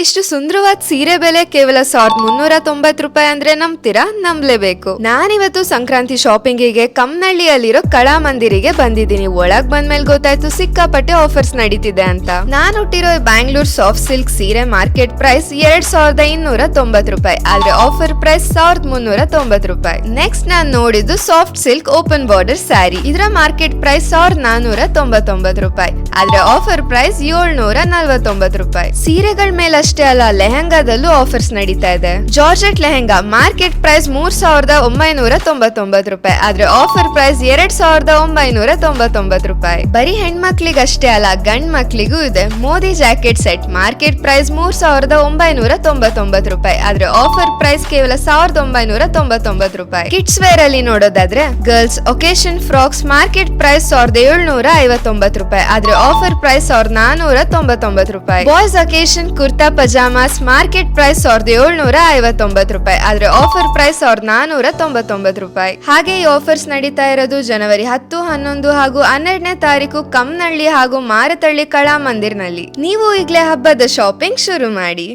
ಇಷ್ಟು ಸುಂದರವಾದ ಸೀರೆ ಬೆಲೆ ಕೇವಲ 1390 ಅಂದ್ರೆ ನಂಬ್ತೀರಾ? ನಂಬಲೇಬೇಕು. ನಾನಿವತ್ತು ಸಂಕ್ರಾಂತಿ ಶಾಪಿಂಗಿಗೆ ಕಮ್ನಳ್ಳಿಯಲ್ಲಿರೋ ಕಳಾಮಂದಿರಿಗೆ ಬಂದಿದ್ದೀನಿ. ಒಳಗ್ ಬಂದ್ಮೇಲೆ ಗೊತ್ತಾಯ್ತು ಸಿಕ್ಕಾಪಟ್ಟೆ ಆಫರ್ಸ್ ನಡೀತಿದೆ ಅಂತ. ನಾನು ಹುಟ್ಟಿರೋ ಬ್ಯಾಂಗ್ಳೂರ್ ಸಾಫ್ಟ್ ಸಿಲ್ಕ್ ಸೀರೆ ಮಾರ್ಕೆಟ್ ಪ್ರೈಸ್ 2290 ರೂಪಾಯಿ, ಆದ್ರೆ ಆಫರ್ ಪ್ರೈಸ್ 1390 ರೂಪಾಯಿ. ನೆಕ್ಸ್ಟ್ ನಾನ್ ನೋಡಿದ್ದು soft silk open border sari. ಇದರ ಮಾರ್ಕೆಟ್ ಪ್ರೈಸ್ 1499 ರೂಪಾಯಿ, ಆದ್ರೆ ಆಫರ್ ಪ್ರೈಸ್ 749 ರೂಪಾಯಿ. ಸೀರೆಗಳ ಮೇಲೆ ಅಷ್ಟೇ ಅಲ್ಲ, ಲೆಹಂಗಾದಲ್ಲೂ ಆಫರ್ಸ್ ನಡೀತಾ ಇದೆ. ಜಾರ್ಜೆಟ್ ಲೆಹಂಗಾ ಮಾರ್ಕೆಟ್ ಪ್ರೈಸ್ 3999 ರೂಪಾಯಿ, ಆದ್ರೆ ಆಫರ್ ಪ್ರೈಸ್ 2999 ರೂಪಾಯಿ. ಬರೀ ಹೆಣ್ಮಕ್ಳಿಗೆ ಅಷ್ಟೇ ಅಲ್ಲ, ಗಂಡ್ ಮಕ್ಳಿಗೂ ಇದೆ. Modi jacket set market price 3999 ರೂಪಾಯಿ, ಆದ್ರೆ ಆಫರ್ ಪ್ರೈಸ್ ಕೇವಲ 1999 ರೂಪಾಯಿ. ಕಿಡ್ಸ್ ವೇರ್ ಅಲ್ಲಿ ನೋಡೋದಾದ್ರೆ girls occasion frocks market price 1759 ರೂಪಾಯಿ, ಆದ್ರೆ ಆಫರ್ ಪ್ರೈಸ್ 1499 ರೂಪಾಯಿ. Boys occasion kurta pajamas market price 1759 ರೂಪಾಯಿ, ಆದ್ರೆ ಆಫರ್ ಪ್ರೈಸ್ 1499 ರೂಪಾಯಿ. ಹಾಗೆ ಈ ಆಫರ್ಸ್ ನಡೀತಾ ಇರೋದು ಜನವರಿ 10, 11 ಹಾಗೂ 12ನೇ ತಾರೀಕು ಕಮ್ನಳ್ಳಿ ಹಾಗೂ ಮಾರತಳ್ಳಿ ಕಳಾ ಮಂದಿರ್ನಲ್ಲಿ. ನೀವು ಈಗಲೇ ಹಬ್ಬದ ಶಾಪಿಂಗ್ ಶುರು ಮಾಡಿ.